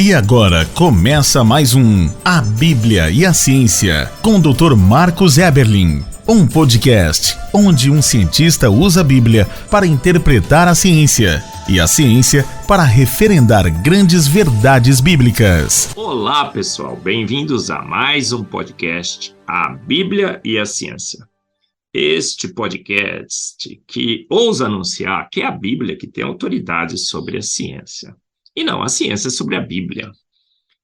E agora começa mais um A Bíblia e a Ciência, com o Dr. Marcos Eberlin. Um podcast onde um cientista usa a Bíblia para interpretar a ciência e a ciência para referendar grandes verdades bíblicas. Olá, pessoal. Bem-vindos a mais um podcast, A Bíblia e a Ciência. Este podcast que ousa anunciar que é a Bíblia que tem autoridade sobre a ciência. E não a ciência sobre a Bíblia.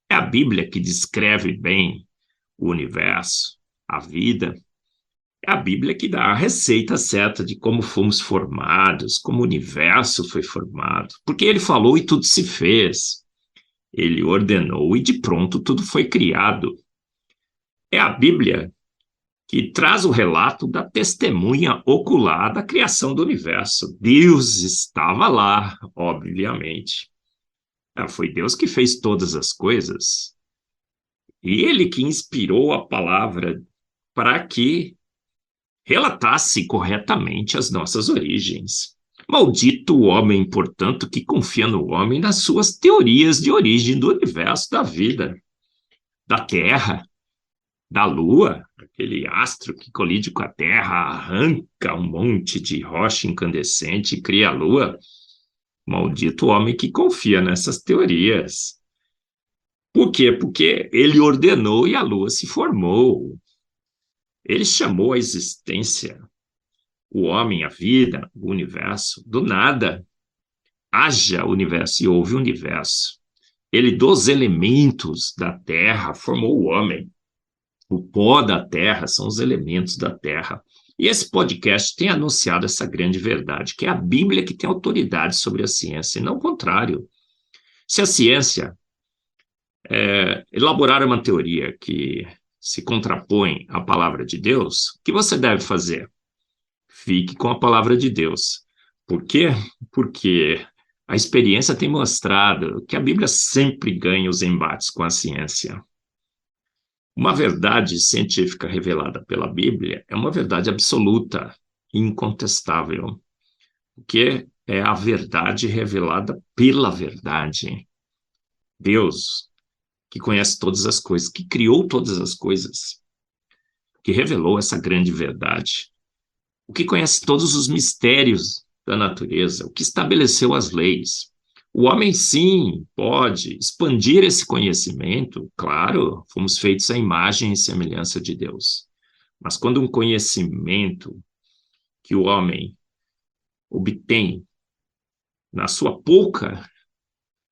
É a Bíblia que descreve bem o universo, a vida. É a Bíblia que dá a receita certa de como fomos formados, como o universo foi formado. Porque ele falou e tudo se fez. Ele ordenou e de pronto tudo foi criado. É a Bíblia que traz o relato da testemunha ocular da criação do universo. Deus estava lá, obviamente. Foi Deus que fez todas as coisas. E ele que inspirou a palavra para que relatasse corretamente as nossas origens. Maldito o homem, portanto, que confia no homem nas suas teorias de origem do universo, da vida, da Terra, da Lua, aquele astro que colide com a Terra, arranca um monte de rocha incandescente e cria a Lua. Maldito o homem que confia nessas teorias. Por quê? Porque ele ordenou e a Lua se formou. Ele chamou a existência, o homem, a vida, o universo, do nada. Haja universo e houve universo. Ele, dos elementos da Terra, formou o homem. O pó da Terra são os elementos da Terra. E esse podcast tem anunciado essa grande verdade, que é a Bíblia que tem autoridade sobre a ciência, e não o contrário. Se a ciência elaborar uma teoria que se contrapõe à palavra de Deus, o que você deve fazer? Fique com a palavra de Deus. Por quê? Porque a experiência tem mostrado que a Bíblia sempre ganha os embates com a ciência. Uma verdade científica revelada pela Bíblia é uma verdade absoluta, incontestável, porque é a verdade revelada pela verdade. Deus, que conhece todas as coisas, que criou todas as coisas, que revelou essa grande verdade, o que conhece todos os mistérios da natureza, o que estabeleceu as leis. O homem, sim, pode expandir esse conhecimento, claro, fomos feitos à imagem e semelhança de Deus. Mas quando um conhecimento que o homem obtém na sua pouca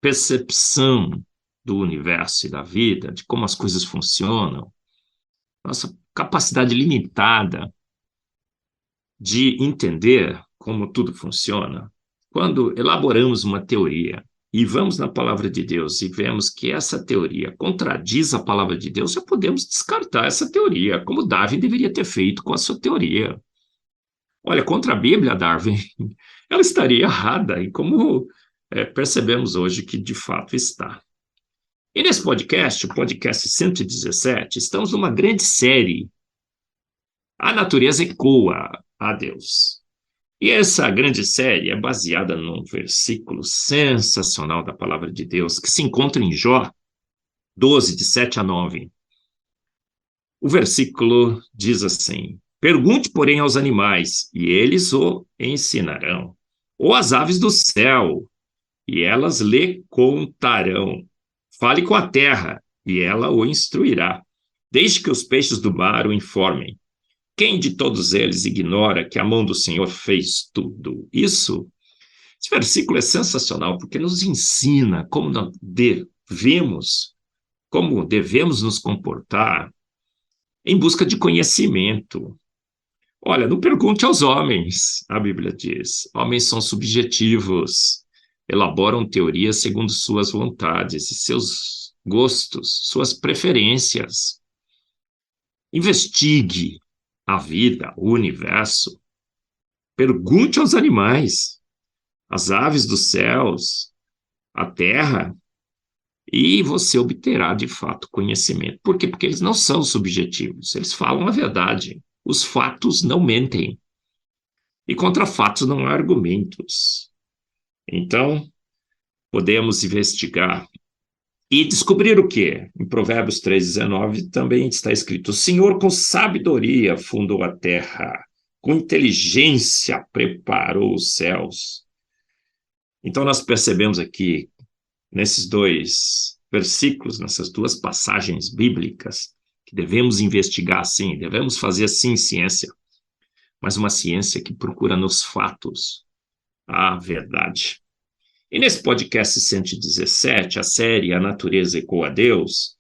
percepção do universo e da vida, de como as coisas funcionam, nossa capacidade limitada de entender como tudo funciona, quando elaboramos uma teoria e vamos na palavra de Deus e vemos que essa teoria contradiz a palavra de Deus, já podemos descartar essa teoria, como Darwin deveria ter feito com a sua teoria. Olha, contra a Bíblia, Darwin, ela estaria errada, e como percebemos hoje que de fato está. E nesse podcast, o podcast 117, estamos numa grande série. A natureza ecoa a Deus. E essa grande série é baseada num versículo sensacional da palavra de Deus, que se encontra em Jó 12, de 7 a 9. O versículo diz assim: pergunte, porém, aos animais, e eles o ensinarão, ou às aves do céu, e elas lhe contarão. Fale com a terra, e ela o instruirá, desde que os peixes do mar o informem. Quem de todos eles ignora que a mão do Senhor fez tudo isso? Esse versículo é sensacional, porque nos ensina como devemos nos comportar em busca de conhecimento. Olha, não pergunte aos homens, a Bíblia diz. Homens são subjetivos, elaboram teorias segundo suas vontades e seus gostos, suas preferências. Investigue a vida, o universo. Pergunte aos animais, às aves dos céus, à terra, e você obterá, de fato, conhecimento. Por quê? Porque eles não são subjetivos, eles falam a verdade. Os fatos não mentem. E contra fatos não há argumentos. Então, podemos investigar E descobrir o quê? Em Provérbios 3,19 também está escrito: o Senhor com sabedoria fundou a terra, com inteligência preparou os céus. Então nós percebemos aqui, nesses dois versículos, nessas duas passagens bíblicas, que devemos investigar sim, devemos fazer sim ciência, mas uma ciência que procura nos fatos a verdade. E nesse podcast 117, a série A Natureza Ecoa a Deus,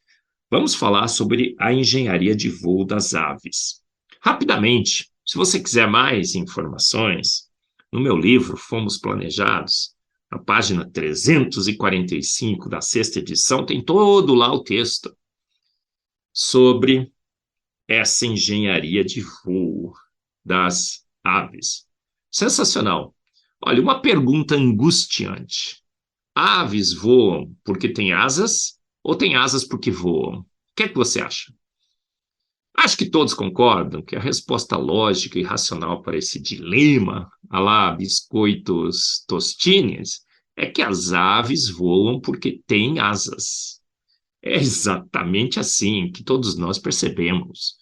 vamos falar sobre a engenharia de voo das aves. Rapidamente, se você quiser mais informações, no meu livro Fomos Planejados, na página 345 da sexta edição, tem todo lá o texto sobre essa engenharia de voo das aves. Sensacional. Olha, uma pergunta angustiante. Aves voam porque têm asas ou têm asas porque voam? O que é que você acha? Acho que todos concordam que a resposta lógica e racional para esse dilema, à la biscoitos tostines, é que as aves voam porque têm asas. É exatamente assim que todos nós percebemos.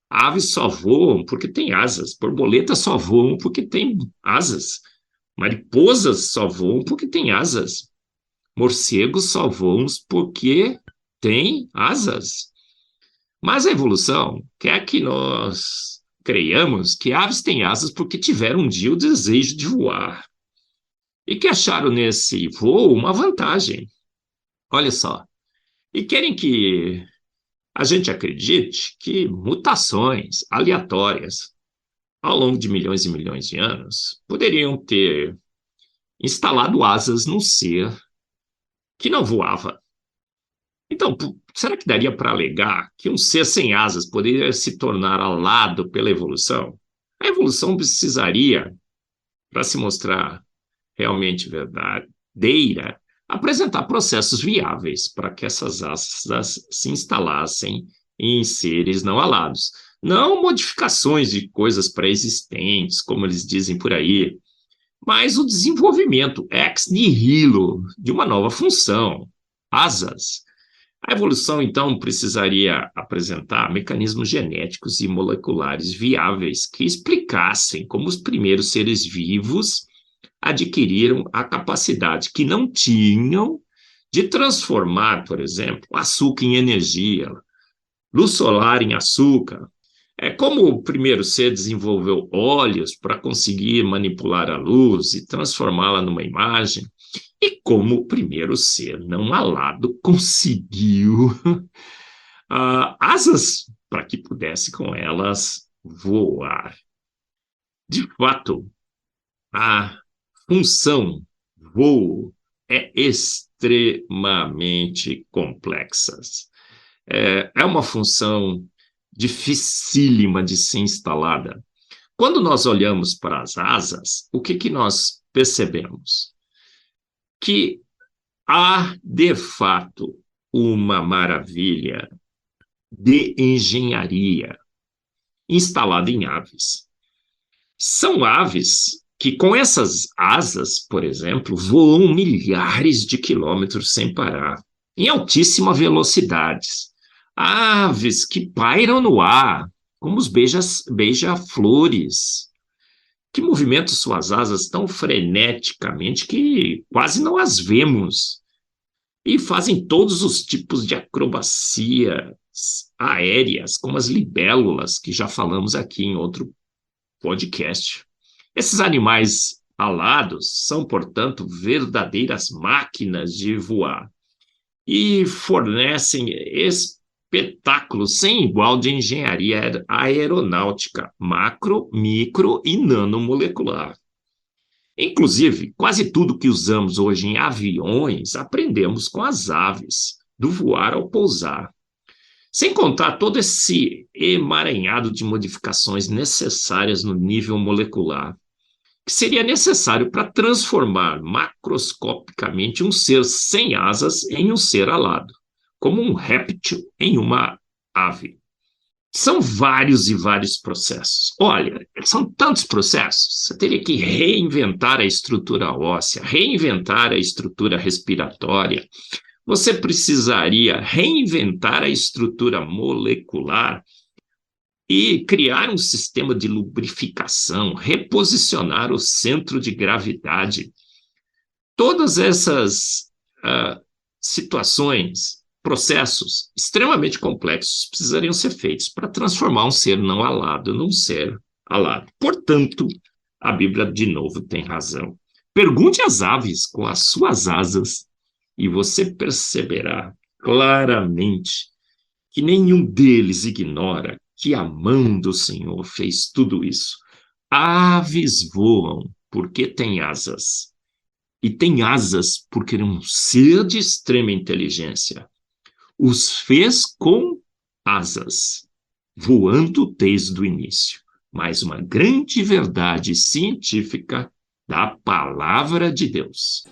Aves só voam porque têm asas, borboletas só voam porque têm asas, mariposas só voam porque têm asas, morcegos só voam porque têm asas. Mas a evolução quer que nós creiamos que aves têm asas porque tiveram um dia o desejo de voar e que acharam nesse voo uma vantagem. Olha só, e querem que a gente acredite que mutações aleatórias ao longo de milhões e milhões de anos poderiam ter instalado asas num ser que não voava. Então, será que daria para alegar que um ser sem asas poderia se tornar alado pela evolução? A evolução precisaria, para se mostrar realmente verdadeira, apresentar processos viáveis para que essas asas se instalassem em seres não alados. Não modificações de coisas pré-existentes, como eles dizem por aí, mas o desenvolvimento ex nihilo de uma nova função, asas. A evolução, então, precisaria apresentar mecanismos genéticos e moleculares viáveis que explicassem como os primeiros seres vivos adquiriram a capacidade que não tinham de transformar, por exemplo, açúcar em energia, luz solar em açúcar. É como o primeiro ser desenvolveu olhos para conseguir manipular a luz e transformá-la numa imagem, e como o primeiro ser não alado conseguiu asas para que pudesse com elas voar. De fato, a função voo é extremamente complexa. É uma função dificílima de ser instalada. Quando nós olhamos para as asas, o que nós percebemos? Que há, de fato, uma maravilha de engenharia instalada em aves. São aves que, com essas asas, por exemplo, voam milhares de quilômetros sem parar, em altíssima velocidade. Aves que pairam no ar, como os beija-flores, que movimentam suas asas tão freneticamente que quase não as vemos, e fazem todos os tipos de acrobacias aéreas, como as libélulas, que já falamos aqui em outro podcast. Esses animais alados são, portanto, verdadeiras máquinas de voar e fornecem espetáculos sem igual de engenharia aeronáutica, macro, micro e nanomolecular. Inclusive, quase tudo que usamos hoje em aviões aprendemos com as aves, do voar ao pousar. Sem contar todo esse emaranhado de modificações necessárias no nível molecular, que seria necessário para transformar macroscopicamente um ser sem asas em um ser alado, como um réptil em uma ave. São vários e vários processos. Olha, são tantos processos. Você teria que reinventar a estrutura óssea, reinventar a estrutura respiratória. você precisaria reinventar a estrutura molecular e criar um sistema de lubrificação, reposicionar o centro de gravidade. Todas essas situações, processos extremamente complexos precisariam ser feitos para transformar um ser não alado num ser alado. Portanto, a Bíblia, de novo, tem razão. Pergunte às aves com as suas asas e você perceberá claramente que nenhum deles ignora que a mão do Senhor fez tudo isso. Aves voam porque têm asas. E têm asas porque um ser de extrema inteligência os fez com asas, voando desde o início. Mais uma grande verdade científica da palavra de Deus.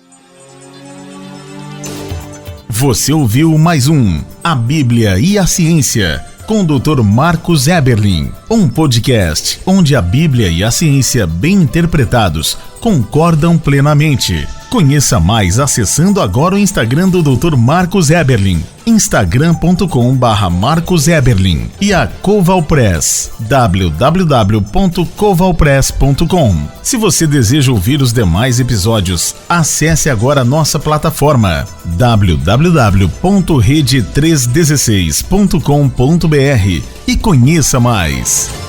Você ouviu mais um A Bíblia e a Ciência, com o Dr. Marcos Eberlin, um podcast onde a Bíblia e a ciência bem interpretados concordam plenamente. Conheça mais acessando agora o Instagram do Dr. Marcos Eberlin, instagram.com/Marcos Eberlin, e a Coval Press, www.covalpress.com. Se você deseja ouvir os demais episódios, acesse agora a nossa plataforma www.rede316.com.br e conheça mais.